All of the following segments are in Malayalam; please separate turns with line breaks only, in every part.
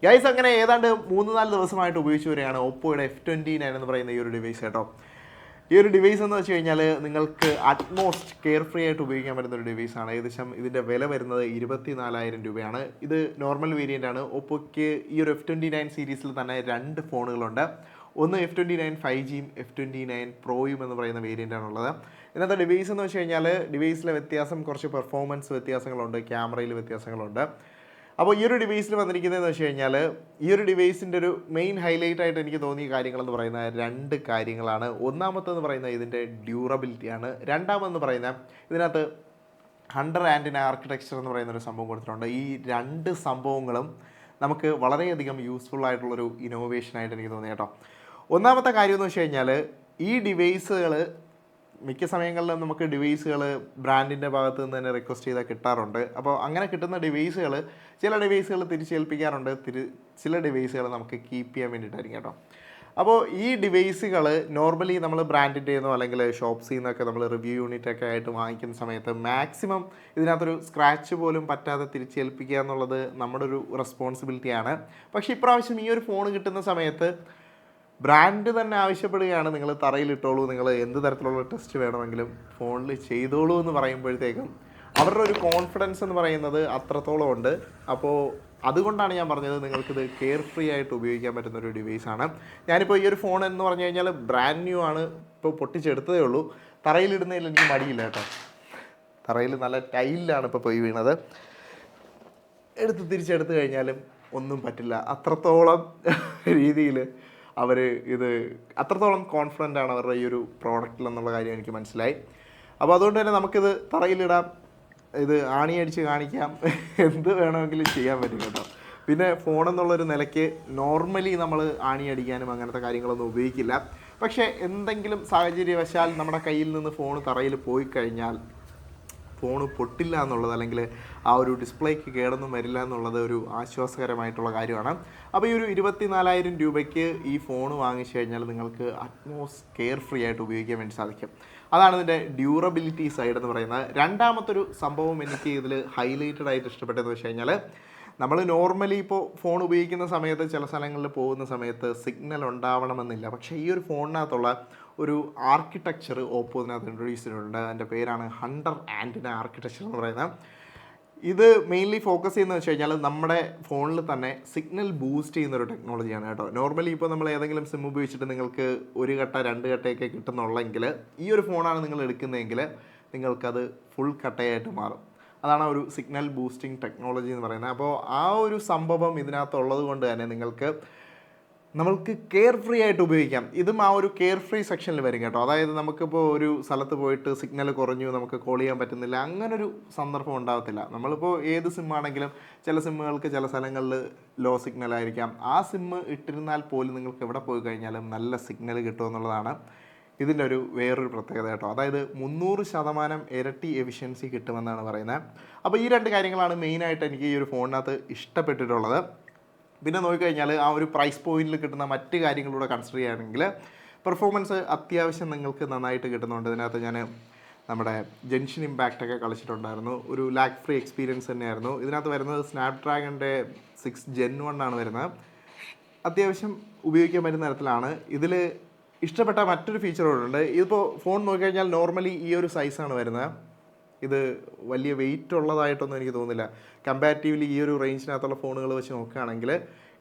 ഗൈസ് അങ്ങനെ ഏതാണ്ട് 3-4 ദിവസമായിട്ട് ഉപയോഗിച്ച് വരികയാണ് ഓപ്പോയുടെ F29 എന്ന് പറയുന്ന ഈ ഒരു ഡിവൈസ് കേട്ടോ. ഈ ഒരു ഡിവൈസ് എന്ന് വെച്ച് കഴിഞ്ഞാൽ നിങ്ങൾക്ക് അറ്റ്മോസ്റ്റ് കെയർ ഫ്രീ ആയിട്ട് ഉപയോഗിക്കാൻ പറ്റുന്ന ഒരു ഡിവൈസാണ്. ഏകദേശം ഇതിൻ്റെ വില വരുന്നത് 24,000 രൂപയാണ്. ഇത് നോർമൽ വേരിയൻ്റ് ആണ്. ഓപ്പോയ്ക്ക് ഈ ഒരു F29 സീരീസിൽ തന്നെ 2 ഫോണുകളുണ്ട്. ഒന്ന് F29 5Gയും F29 പ്രോയും എന്ന് പറയുന്ന വേരിയൻ്റാണുള്ളത്. ഇതിനകത്ത് ഡിവൈസ് എന്ന് വെച്ച് കഴിഞ്ഞാൽ ഡിവൈസിലെ വ്യത്യാസം കുറച്ച് പെർഫോമൻസ് വ്യത്യാസങ്ങളുണ്ട്, ക്യാമറയിൽ വ്യത്യാസങ്ങളുണ്ട്. അപ്പോൾ ഈ ഒരു ഡിവൈസിൽ വന്നിരിക്കുന്നതെന്ന് വെച്ച് കഴിഞ്ഞാൽ ഈ ഒരു ഡിവൈസിൻ്റെ ഒരു മെയിൻ ഹൈലൈറ്റ് ആയിട്ട് എനിക്ക് തോന്നിയ കാര്യങ്ങളെന്ന് പറയുന്നത് 2 കാര്യങ്ങളാണ്. ഒന്നാമത്തെന്ന് പറയുന്നത് ഇതിൻ്റെ ഡ്യൂറബിലിറ്റിയാണ്. രണ്ടാമതെന്ന് പറയുന്നത് ഇതിനകത്ത് ഹണ്ടർ ആൻറ്റിന ആർക്കിടെക്ചർ എന്ന് പറയുന്നൊരു സംഭവം കൊടുത്തിട്ടുണ്ട്. ഈ 2 സംഭവങ്ങളും നമുക്ക് വളരെയധികം യൂസ്ഫുൾ ആയിട്ടുള്ളൊരു ഇന്നോവേഷനായിട്ട് എനിക്ക് തോന്നി കേട്ടോ. ഒന്നാമത്തെ കാര്യം എന്ന് വെച്ച് കഴിഞ്ഞാൽ ഈ ഡിവൈസുകൾ മിക്ക സമയങ്ങളിലും നമുക്ക് ഡിവൈസുകൾ ബ്രാൻഡിൻ്റെ ഭാഗത്ത് നിന്ന് തന്നെ റിക്വസ്റ്റ് ചെയ്താൽ കിട്ടാറുണ്ട്. അപ്പോൾ അങ്ങനെ കിട്ടുന്ന ഡിവൈസുകൾ ചില ഡിവൈസുകൾ തിരിച്ചേൽപ്പിക്കാറുണ്ട്, ചില ഡിവൈസുകൾ നമുക്ക് കീപ്പ് ചെയ്യാൻ വേണ്ടിയിട്ടായിരിക്കും കേട്ടോ. അപ്പോൾ ഈ ഡിവൈസുകൾ നോർമലി നമ്മൾ ബ്രാൻഡിൻ്റെ നിന്നോ അല്ലെങ്കിൽ ഷോപ്സിൽ നിന്നൊക്കെ നമ്മൾ റിവ്യൂ യൂണിറ്റൊക്കെ ആയിട്ട് വാങ്ങിക്കുന്ന സമയത്ത് മാക്സിമം ഇതിനകത്തൊരു സ്ക്രാച്ച് പോലും പറ്റാതെ തിരിച്ചേൽപ്പിക്കുക എന്നുള്ളത് നമ്മുടെ ഒരു റെസ്പോൺസിബിലിറ്റിയാണ്. പക്ഷേ ഇപ്രാവശ്യം ഈ ഒരു ഫോൺ കിട്ടുന്ന സമയത്ത് ബ്രാൻഡ് തന്നെ ആവശ്യപ്പെടുകയാണ്, നിങ്ങൾ തറയിലിട്ടോളൂ, നിങ്ങൾ എന്ത് തരത്തിലുള്ള ടെസ്റ്റ് വേണമെങ്കിലും ഫോണിൽ ചെയ്തോളൂ എന്ന് പറയുമ്പോഴത്തേക്കും അവരുടെ ഒരു കോൺഫിഡൻസ് എന്ന് പറയുന്നത് അത്രത്തോളം ഉണ്ട്. അപ്പോൾ അതുകൊണ്ടാണ് ഞാൻ പറഞ്ഞത് നിങ്ങൾക്കിത് കെയർ ഫ്രീ ആയിട്ട് ഉപയോഗിക്കാൻ പറ്റുന്ന ഒരു ഡിവൈസാണ്. ഞാനിപ്പോൾ ഈ ഒരു ഫോൺ എന്ന് പറഞ്ഞു കഴിഞ്ഞാൽ ബ്രാൻഡ് ന്യൂ ആണ്, ഇപ്പോൾ പൊട്ടിച്ചെടുത്തതേ ഉള്ളൂ. തറയിലിടുന്നതിൽ എനിക്ക് മടിയില്ല കേട്ടോ. തറയിൽ നല്ല ടൈലിലാണ് ഇപ്പോൾ പോയി വീണത്. തിരിച്ചെടുത്ത് കഴിഞ്ഞാലും ഒന്നും പറ്റില്ല. അത്രത്തോളം രീതിയിൽ അവർ ഇത് അത്രത്തോളം കോൺഫിഡൻ്റ് ആണ് അവരുടെ ഈ ഒരു പ്രോഡക്റ്റിൽ എന്നുള്ള കാര്യം എനിക്ക് മനസ്സിലായി. അപ്പോൾ അതുകൊണ്ട് തന്നെ നമുക്കിത് തറയിലിടാം, ഇത് ആണിയടിച്ച് കാണിക്കാം, എന്ത് വേണമെങ്കിലും ചെയ്യാൻ പറ്റും കേട്ടോ. പിന്നെ ഫോൺ എന്നുള്ളൊരു നിലയ്ക്ക് നോർമലി നമ്മൾ ആണിയടിക്കാനും അങ്ങനത്തെ കാര്യങ്ങളൊന്നും ഉപയോഗിക്കില്ല. പക്ഷേ എന്തെങ്കിലും സാഹചര്യവശാൽ നമ്മുടെ കയ്യിൽ നിന്ന് ഫോൺ തറയിൽ പോയി കഴിഞ്ഞാൽ ഫോണ് പൊട്ടില്ല എന്നുള്ളത്, അല്ലെങ്കിൽ ആ ഒരു ഡിസ്പ്ലേക്ക് കേടൊന്നും വരില്ല എന്നുള്ളത് ഒരു ആശ്വാസകരമായിട്ടുള്ള കാര്യമാണ്. അപ്പോൾ ഈ ഒരു 24,000 രൂപയ്ക്ക് ഈ ഫോൺ വാങ്ങിച്ചു കഴിഞ്ഞാൽ നിങ്ങൾക്ക് അറ്റ്മോസ്റ്റ് കെയർ ഫ്രീ ആയിട്ട് ഉപയോഗിക്കാൻ വേണ്ടി സാധിക്കും. അതാണ് ഇതിൻ്റെ ഡ്യൂറബിലിറ്റി സൈഡ് എന്ന് പറയുന്നത്. രണ്ടാമത്തൊരു സംഭവം എനിക്ക് ഇതിൽ ഹൈലൈറ്റഡ് ആയിട്ട് ഇഷ്ടപ്പെട്ടതെന്ന് വെച്ച് കഴിഞ്ഞാൽ, നമ്മൾ നോർമലി ഇപ്പോൾ ഫോൺ ഉപയോഗിക്കുന്ന സമയത്ത് ചില സ്ഥലങ്ങളിൽ പോകുന്ന സമയത്ത് സിഗ്നൽ ഉണ്ടാവണമെന്നില്ല. പക്ഷേ ഈ ഒരു ഫോണിനകത്തുള്ള ഒരു ആർക്കിടെക്ചർ ഓപ്പോ ഇതിനകത്ത് ഇൻട്രൊഡ്യൂസ് ചെയ്തിട്ടുണ്ട്. അതിൻ്റെ പേരാണ് ഹണ്ടർ ആൻറ്റിന ആർക്കിടെക്ചർ എന്ന് പറയുന്നത്. ഇത് മെയിൻലി ഫോക്കസ് ചെയ്യുന്നത് വെച്ച് കഴിഞ്ഞാൽ നമ്മുടെ ഫോണിൽ തന്നെ സിഗ്നൽ ബൂസ്റ്റ് ചെയ്യുന്നൊരു ടെക്നോളജിയാണ് കേട്ടോ. നോർമലി ഇപ്പോൾ നമ്മൾ ഏതെങ്കിലും സിം ഉപയോഗിച്ചിട്ട് നിങ്ങൾക്ക് 1 കട്ട 2 കട്ടയൊക്കെ കിട്ടുന്നുള്ളെങ്കിൽ ഈ ഒരു ഫോണാണ് നിങ്ങൾ എടുക്കുന്നതെങ്കിൽ നിങ്ങൾക്കത് ഫുൾ കട്ടയായിട്ട് മാറും. അതാണ് ഒരു സിഗ്നൽ ബൂസ്റ്റിംഗ് ടെക്നോളജി എന്ന് പറയുന്നത്. അപ്പോൾ ആ ഒരു സംഭവം ഇതിനകത്തുള്ളത് കൊണ്ട് തന്നെ നമ്മൾക്ക് കെയർ ഫ്രീ ആയിട്ട് ഉപയോഗിക്കാം. ഇതും ആ ഒരു കെയർ ഫ്രീ സെക്ഷനിൽ വരും കേട്ടോ. അതായത് നമുക്കിപ്പോൾ ഒരു സ്ഥലത്ത് പോയിട്ട് സിഗ്നൽ കുറഞ്ഞു, നമുക്ക് കോൾ ചെയ്യാൻ പറ്റുന്നില്ല, അങ്ങനൊരു സന്ദർഭം ഉണ്ടാകത്തില്ല. നമ്മളിപ്പോൾ ഏത് സിമ്മാണെങ്കിലും ചില സിമ്മുകൾക്ക് ചില സ്ഥലങ്ങളിൽ ലോ സിഗ്നൽ ആയിരിക്കാം. ആ സിമ്മ് ഇട്ടിരുന്നാൽ പോലും നിങ്ങൾക്ക് എവിടെ പോയി കഴിഞ്ഞാലും നല്ല സിഗ്നൽ കിട്ടുമെന്നുള്ളതാണ് ഇതിൻ്റെ ഒരു വേറൊരു പ്രത്യേകത കേട്ടോ. അതായത് 300% ഇരട്ടി എഫിഷ്യൻസി കിട്ടുമെന്നാണ് പറയുന്നത്. അപ്പോൾ ഈ 2 കാര്യങ്ങളാണ് മെയിനായിട്ട് എനിക്ക് ഈ ഒരു ഫോണിനകത്ത് ഇഷ്ടപ്പെട്ടിട്ടുള്ളത്. പിന്നെ നോക്കിക്കഴിഞ്ഞാൽ ആ ഒരു പ്രൈസ് പോയിന്റിൽ കിട്ടുന്ന മറ്റ് കാര്യങ്ങളൂടെ കൺസിഡർ ചെയ്യുകയാണെങ്കിൽ പെർഫോമൻസ് അത്യാവശ്യം നിങ്ങൾക്ക് നന്നായിട്ട് കിട്ടുന്നുണ്ട്. ഇതിനകത്ത് ഞാൻ നമ്മുടെ ജെൻഷൻ ഇമ്പാക്റ്റൊക്കെ കളിച്ചിട്ടുണ്ടായിരുന്നു. ഒരു ലാഗ് ഫ്രീ എക്സ്പീരിയൻസ് തന്നെയായിരുന്നു. ഇതിനകത്ത് വരുന്നത് സ്നാപ്ഡ്രാഗണിൻ്റെ 6 Gen 1 ആണ് വരുന്നത്. അത്യാവശ്യം ഉപയോഗിക്കാൻ പറ്റുന്ന തരത്തിലാണ്. ഇതിൽ ഇഷ്ടപ്പെട്ട മറ്റൊരു ഫീച്ചറുകളുണ്ട്. ഇതിപ്പോൾ ഫോൺ നോക്കിക്കഴിഞ്ഞാൽ നോർമലി ഈ ഒരു സൈസാണ് വരുന്നത്. ഇത് വലിയ വെയിറ്റ് ഉള്ളതായിട്ടൊന്നും എനിക്ക് തോന്നുന്നില്ല. കമ്പാരിറ്റീവ്ലി ഈ ഒരു റേഞ്ചിനകത്തുള്ള ഫോണുകൾ വെച്ച് നോക്കുകയാണെങ്കിൽ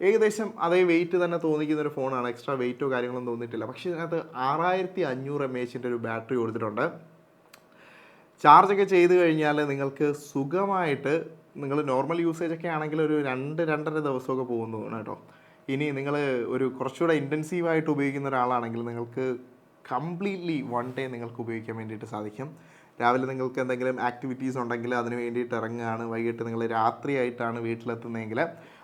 ഏകദേശം അതേ വെയിറ്റ് തന്നെ തോന്നിക്കുന്നൊരു ഫോണാണ്. എക്സ്ട്രാ വെയിറ്റോ കാര്യങ്ങളൊന്നും തോന്നിയിട്ടില്ല. പക്ഷേ ഇതിനകത്ത് 6500 mAh ഒരു ബാറ്ററി കൊടുത്തിട്ടുണ്ട്. ചാർജൊക്കെ ചെയ്ത് കഴിഞ്ഞാൽ നിങ്ങൾക്ക് സുഖമായിട്ട്, നിങ്ങൾ നോർമൽ യൂസേജൊക്കെ ആണെങ്കിൽ ഒരു 2-2.5 ദിവസമൊക്കെ പോകുന്നു കേട്ടോ. ഇനി നിങ്ങൾ ഒരു കുറച്ചുകൂടെ ഇൻറ്റൻസീവായിട്ട് ഉപയോഗിക്കുന്ന ഒരാളാണെങ്കിൽ നിങ്ങൾക്ക് കംപ്ലീറ്റ്ലി 1 day നിങ്ങൾക്ക് ഉപയോഗിക്കാൻ വേണ്ടിയിട്ട് സാധിക്കും. രാവിലെ നിങ്ങൾക്ക് എന്തെങ്കിലും ആക്ടിവിറ്റീസ് ഉണ്ടെങ്കിൽ അതിന് വേണ്ടിയിട്ട് ഇറങ്ങുകയാണ്, വൈകിട്ട് നിങ്ങൾ രാത്രിയായിട്ടാണ് വീട്ടിലെത്തുന്നതെങ്കിൽ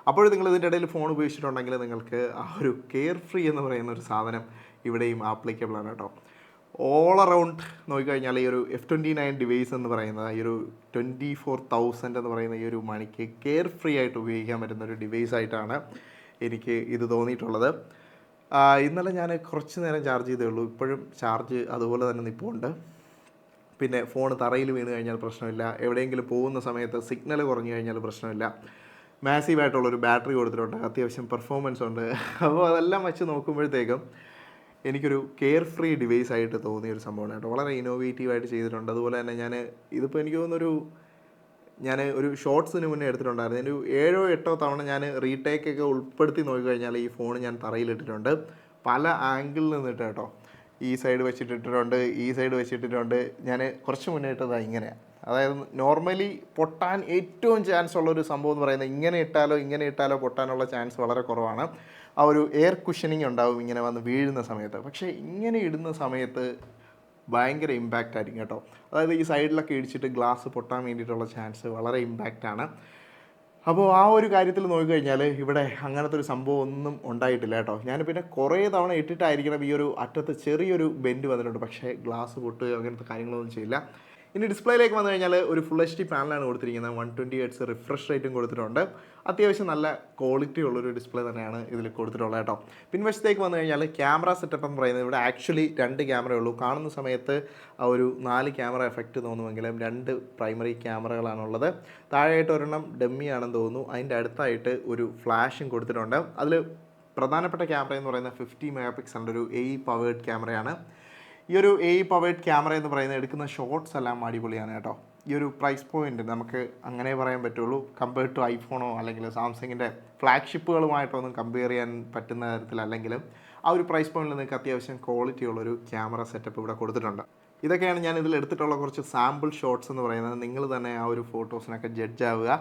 അപ്പോൾ നിങ്ങൾ ഇതിൻ്റെ ഇടയിൽ ഫോൺ ഉപയോഗിച്ചിട്ടുണ്ടെങ്കിൽ നിങ്ങൾക്ക് ആ ഒരു കെയർ ഫ്രീ എന്ന് പറയുന്ന ഒരു സാധനം ഇവിടെയും ആപ്ലിക്കബിൾ ആണ് കേട്ടോ. ഓൾ അറൗണ്ട് നോക്കിക്കഴിഞ്ഞാൽ ഈ ഒരു F29 ഡിവൈസ് എന്ന് പറയുന്നത് ഈ ഒരു 24,000 എന്ന് പറയുന്ന ഈ ഒരു മണിക്ക് കെയർ ഫ്രീ ആയിട്ട് ഉപയോഗിക്കാൻ പറ്റുന്ന ഒരു ഡിവൈസായിട്ടാണ് എനിക്ക് ഇത് തോന്നിയിട്ടുള്ളത്. ഇന്നലെ ഞാൻ കുറച്ച് നേരം ചാർജ് ചെയ്തേ ഉള്ളൂ. ഇപ്പോഴും ചാർജ് അതുപോലെ തന്നെ നിൽപ്പുണ്ട്. പിന്നെ ഫോൺ തറയിൽ വീണ് കഴിഞ്ഞാൽ പ്രശ്നമില്ല. എവിടെയെങ്കിലും പോകുന്ന സമയത്ത് സിഗ്നൽ കുറഞ്ഞു കഴിഞ്ഞാൽ പ്രശ്നമില്ല. മാസീവായിട്ടുള്ളൊരു ബാറ്ററി കൊടുത്തിട്ടുണ്ട്, അത്യാവശ്യം പെർഫോമൻസ് ഉണ്ട്. അപ്പോൾ അതെല്ലാം വെച്ച് നോക്കുമ്പോഴത്തേക്കും എനിക്കൊരു കെയർ ഫ്രീ ഡിവൈസ് ആയിട്ട് തോന്നിയൊരു സംഭവമാണ് കേട്ടോ. വളരെ ഇന്നോവേറ്റീവായിട്ട് ചെയ്തിട്ടുണ്ട്. അതുപോലെ തന്നെ ഇതിപ്പോൾ എനിക്ക് തോന്നുന്നൊരു ഞാൻ ഒരു ഷോർട്സിന് മുന്നേ എടുത്തിട്ടുണ്ടായിരുന്നു. ഒരു 7-8 തവണ ഞാൻ റീടേക്കൊക്കെ ഉൾപ്പെടുത്തി നോക്കിക്കഴിഞ്ഞാൽ ഈ ഫോൺ ഞാൻ തറയിലിട്ടിട്ടുണ്ട്. പല ആംഗിളിൽ നിന്നിട്ട് കേട്ടോ. ഈ സൈഡ് വെച്ചിട്ടിട്ടുണ്ട്, ഈ സൈഡ് വെച്ചിട്ടിട്ടുണ്ട്. ഞാൻ കുറച്ച് മുന്നേ ഇട്ടതാണ് ഇങ്ങനെ. അതായത് നോർമലി പൊട്ടാൻ ഏറ്റവും ചാൻസ് ഉള്ളൊരു സംഭവം എന്ന് പറയുന്നത് ഇങ്ങനെ ഇട്ടാലോ പൊട്ടാനുള്ള ചാൻസ് വളരെ കുറവാണ്. ആ ഒരു എയർ കുഷനിങ് ഉണ്ടാവും ഇങ്ങനെ വന്ന് വീഴുന്ന സമയത്ത്. പക്ഷേ ഇങ്ങനെ ഇടുന്ന സമയത്ത് ഭയങ്കര ഇമ്പാക്റ്റ് ആയിരിക്കും കേട്ടോ. അതായത് ഈ സൈഡിലൊക്കെ ഇടിച്ചിട്ട് ഗ്ലാസ് പൊട്ടാൻ വേണ്ടിയിട്ടുള്ള ചാൻസ് വളരെ ഇമ്പാക്റ്റാണ്. അപ്പോൾ ആ ഒരു കാര്യത്തിൽ നോക്കിക്കഴിഞ്ഞാൽ ഇവിടെ അങ്ങനത്തെ ഒരു സംഭവം ഒന്നും ഉണ്ടായിട്ടില്ല കേട്ടോ. ഞാൻ പിന്നെ കുറേ തവണ ഇട്ടിട്ടായിരിക്കണം ഈ ഒരു അറ്റത്ത് ചെറിയൊരു ബെൻഡ് വന്നിട്ടുണ്ട്. പക്ഷേ ഗ്ലാസ് പൊട്ടുകയോ അങ്ങനത്തെ കാര്യങ്ങളൊന്നും ചെയ്യില്ല. ഇനി ഡിസ്പ്ലേയിലേക്ക് വന്നു കഴിഞ്ഞാൽ ഒരു ഫുൾ HD പാനലാണ് കൊടുത്തിരിക്കുന്നത്. 120 Hz റിഫ്രഷ് റേറ്റും കൊടുത്തിട്ടുണ്ട്. അത്യാവശ്യം നല്ല ക്വാളിറ്റി ഉള്ളൊരു ഡിസ്പ്ലേ തന്നെയാണ് ഇതിൽ കൊടുത്തിട്ടുള്ളത് കേട്ടോ. പിൻവശത്തേക്ക് വന്നു കഴിഞ്ഞാൽ ക്യാമറ സെറ്റപ്പ് എന്ന് പറയുന്നത് ഇവിടെ ആക്ച്വലി 2 ക്യാമറയേ ഉള്ളൂ. കാണുന്ന സമയത്ത് ഒരു 4 ക്യാമറ എഫക്റ്റ് തോന്നുമെങ്കിലും 2 പ്രൈമറി ക്യാമറകളാണുള്ളത്. താഴെയായിട്ട് ഒരെണ്ണം ഡമ്മി ആണെന്ന് തോന്നുന്നു. അതിൻ്റെ അടുത്തായിട്ട് ഒരു ഫ്ലാഷും കൊടുത്തിട്ടുണ്ട്. അതിൽ പ്രധാനപ്പെട്ട ക്യാമറ എന്ന് പറയുന്നത് 50 MP ഒരു AI പവേർഡ് ക്യാമറയാണ്. ഈ ഒരു AI പവേർഡ് ക്യാമറ എന്ന് പറയുന്നത് എടുക്കുന്ന ഷോട്ട്സ് എല്ലാം അടിപൊളിയാണ് കേട്ടോ. ഈ ഒരു പ്രൈസ് പോയിന്റ് നമുക്ക് അങ്ങനെ പറയാൻ പറ്റുള്ളൂ. കമ്പയർഡ് ടു ഐഫോണോ അല്ലെങ്കിൽ സാംസങ്ങിൻ്റെ ഫ്ലാഗ്ഷിപ്പുകളുമായിട്ടൊന്നും കമ്പയർ ചെയ്യാൻ പറ്റുന്ന തരത്തിലല്ലെങ്കിലും ആ ഒരു പ്രൈസ് പോയിന്റിൽ നിങ്ങൾക്ക് അത്യാവശ്യം ക്വാളിറ്റി ഉള്ളൊരു ക്യാമറ സെറ്റപ്പ് ഇവിടെ കൊടുത്തിട്ടുണ്ട്. ഇതൊക്കെയാണ് ഞാൻ ഇതിൽ എടുത്തിട്ടുള്ള കുറച്ച് സാമ്പിൾ ഷോട്ട്സ് എന്ന് പറയുന്നത്. നിങ്ങൾ തന്നെ ആ ഒരു ഫോട്ടോസിനൊക്കെ ജഡ്ജ് ആവുക.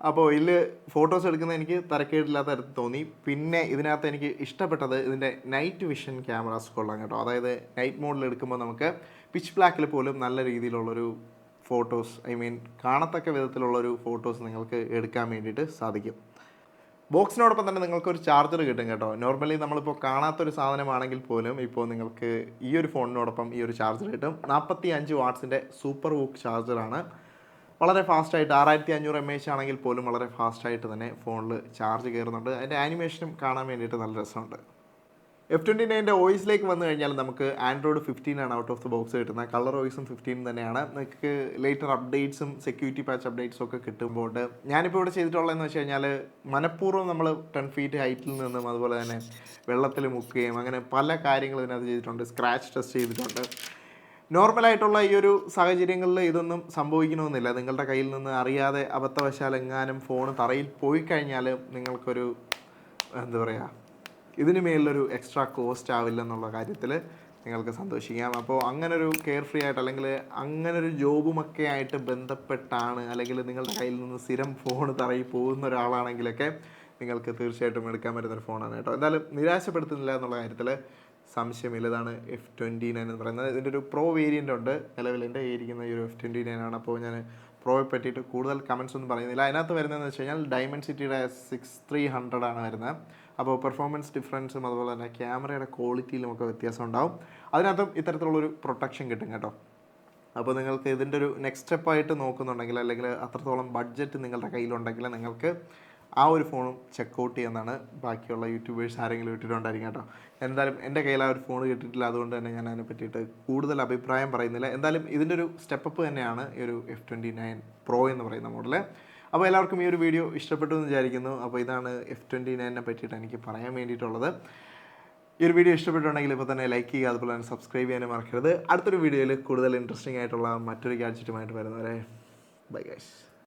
അപ്പോൾ ഇതിൽ ഫോട്ടോസ് എടുക്കുന്നത് എനിക്ക് തരക്കേടില്ലാത്ത തരത്തിൽ തോന്നി. പിന്നെ ഇതിനകത്ത് എനിക്ക് ഇഷ്ടപ്പെട്ടത് ഇതിൻ്റെ നൈറ്റ് വിഷൻ ക്യാമറാസ് കൊള്ളാം കേട്ടോ. അതായത് നൈറ്റ് മോഡിൽ എടുക്കുമ്പോൾ നമുക്ക് പിച്ച് ബ്ലാക്കിൽ പോലും നല്ല രീതിയിലുള്ളൊരു ഫോട്ടോസ് കാണത്തക്ക വിധത്തിലുള്ളൊരു ഫോട്ടോസ് നിങ്ങൾക്ക് എടുക്കാൻ വേണ്ടിയിട്ട് സാധിക്കും. ബോക്സിനോടൊപ്പം തന്നെ നിങ്ങൾക്കൊരു ചാർജർ കിട്ടും കേട്ടോ. നോർമലി നമ്മളിപ്പോൾ കാണാത്തൊരു സാധനമാണെങ്കിൽ പോലും ഇപ്പോൾ നിങ്ങൾക്ക് ഈ ഒരു ഫോണിനോടൊപ്പം ഈ ഒരു ചാർജർ കിട്ടും. 45 വാട്ട്സിൻ്റെ സൂപ്പർ വൂക്ക് ചാർജറാണ്. വളരെ ഫാസ്റ്റായിട്ട് 6500 mAh ആണെങ്കിൽ പോലും വളരെ ഫാസ്റ്റായിട്ട് തന്നെ ഫോണിൽ ചാർജ് കയറുന്നുണ്ട്. അതിൻ്റെ ആനിമേഷനും കാണാൻ വേണ്ടിയിട്ട് നല്ല രസമുണ്ട്. F29ൻ്റെ OS വന്നു കഴിഞ്ഞാൽ നമുക്ക് Android 15 ആണ് ഔട്ട് ഓഫ് ദ ബോക്സ് കിട്ടുന്നത്. കളർ OSും 15 തന്നെയാണ്. നിങ്ങൾക്ക് ലേറ്റർ അപ്ഡേറ്റ്സും സെക്യൂരിറ്റി പാച്ച് അപ്ഡേറ്റ്സും ഒക്കെ കിട്ടുമ്പോൾ ഞാനിപ്പോൾ ഇവിടെ ചെയ്തിട്ടുള്ളതെന്ന് വെച്ച് കഴിഞ്ഞാൽ മനഃപൂർവ്വം നമ്മൾ 10 feet ഹൈറ്റിൽ നിന്നും അതുപോലെ തന്നെ വെള്ളത്തിൽ മുക്കുകയും അങ്ങനെ പല കാര്യങ്ങളും ഇതിനകത്ത് ചെയ്തിട്ടുണ്ട്. സ്ക്രാച്ച് ടെസ്റ്റ് ചെയ്തിട്ടുണ്ട്. നോർമലായിട്ടുള്ള ഈ ഒരു സാഹചര്യങ്ങളിൽ ഇതൊന്നും സംഭവിക്കണമെന്നില്ല. നിങ്ങളുടെ കയ്യിൽ നിന്ന് അറിയാതെ അബദ്ധവശാലെങ്ങാനും ഫോൺ തറയിൽ പോയി കഴിഞ്ഞാൽ നിങ്ങൾക്കൊരു എന്താ പറയുക, ഇതിന് മേലൊരു എക്സ്ട്രാ കോസ്റ്റ് ആവില്ലെന്നുള്ള കാര്യത്തിൽ നിങ്ങൾക്ക് സന്തോഷിക്കാം. അപ്പോൾ അങ്ങനൊരു കെയർ ഫ്രീ ആയിട്ട് അല്ലെങ്കിൽ അങ്ങനൊരു ജോബുമൊക്കെ ആയിട്ട് ബന്ധപ്പെട്ടാണ് അല്ലെങ്കിൽ നിങ്ങളുടെ കയ്യിൽ നിന്ന് സ്ഥിരം ഫോൺ തറയിൽ പോകുന്ന ഒരാളാണെങ്കിലൊക്കെ നിങ്ങൾക്ക് തീർച്ചയായിട്ടും എടുക്കാൻ പറ്റുന്നൊരു ഫോണാണ് കേട്ടോ. എന്തായാലും നിരാശപ്പെടുത്തുന്നില്ല എന്നുള്ള കാര്യത്തിൽ സംശയമില്ല. ഇതാണ് F29 എന്ന് പറയുന്നത്. ഇതിൻ്റെ ഒരു പ്രോ വേരിയൻ്റ് ഉണ്ട്. നിലവിൽ എൻ്റെ ഇരിക്കുന്ന ഈ ഒരു F29 ആണ്. അപ്പോൾ ഞാൻ പ്രോയെ പറ്റിയിട്ട് കൂടുതൽ കമൻസ് ഒന്നും പറയുന്നില്ല. അതിനകത്ത് വരുന്നതെന്ന് വെച്ച് കഴിഞ്ഞാൽ ഡയമൻസിറ്റിയുടെ 6300 ആണ് വരുന്നത്. അപ്പോൾ പെർഫോമൻസ് ഡിഫറൻസും അതുപോലെ തന്നെ ക്യാമറയുടെ ക്വാളിറ്റിയിലും ഒക്കെ വ്യത്യാസം ഉണ്ടാവും. അതിനകത്തും ഇത്തരത്തിലുള്ളൊരു പ്രൊട്ടക്ഷൻ കിട്ടും കേട്ടോ. അപ്പോൾ നിങ്ങൾക്ക് ഇതിൻ്റെ ഒരു നെക്സ്റ്റ് സ്റ്റെപ്പായിട്ട് നോക്കുന്നുണ്ടെങ്കിൽ അല്ലെങ്കിൽ അത്രത്തോളം ബഡ്ജറ്റ് നിങ്ങളുടെ കയ്യിലുണ്ടെങ്കിൽ നിങ്ങൾക്ക് ആ ഒരു ഫോണും ചെക്കൗട്ട് ചെയ്യുന്നതാണ്. ബാക്കിയുള്ള യൂട്യൂബേഴ്സ് ആരെങ്കിലും ഇട്ടിട്ടുണ്ടായിരിക്കും കേട്ടോ. എന്തായാലും എൻ്റെ കയ്യിൽ ആ ഒരു ഫോൺ കിട്ടിയിട്ടില്ല. അതുകൊണ്ട് തന്നെ ഞാൻ അതിനെ പറ്റിയിട്ട് കൂടുതൽ അഭിപ്രായം പറയുന്നില്ല. എന്തായാലും ഇതിൻ്റെ ഒരു സ്റ്റെപ്പ് തന്നെയാണ് ഈ ഒരു F29 Pro എന്ന് പറയുന്ന മോഡൽ. അപ്പോൾ എല്ലാവർക്കും ഈ ഒരു വീഡിയോ ഇഷ്ടപ്പെട്ടു എന്ന് വിചാരിക്കുന്നു. അപ്പോൾ ഇതാണ് F29നെ പറ്റിയിട്ട് എനിക്ക് പറയാൻ വേണ്ടിയിട്ടുള്ളത്. ഈ ഒരു വീഡിയോ ഇഷ്ടപ്പെട്ടുണ്ടെങ്കിൽ ഇപ്പോൾ തന്നെ ലൈക്ക് ചെയ്യുക, അതുപോലെ തന്നെ സബ്സ്ക്രൈബ് ചെയ്യാനും മറക്കരുത്. അടുത്തൊരു വീഡിയോയിൽ കൂടുതൽ ഇൻട്രസ്റ്റിംഗ് ആയിട്ടുള്ള മറ്റൊരു ഗാഡ്ജറ്റുമായിട്ട് വരുന്നവരെ ബൈ ഗൈസ്.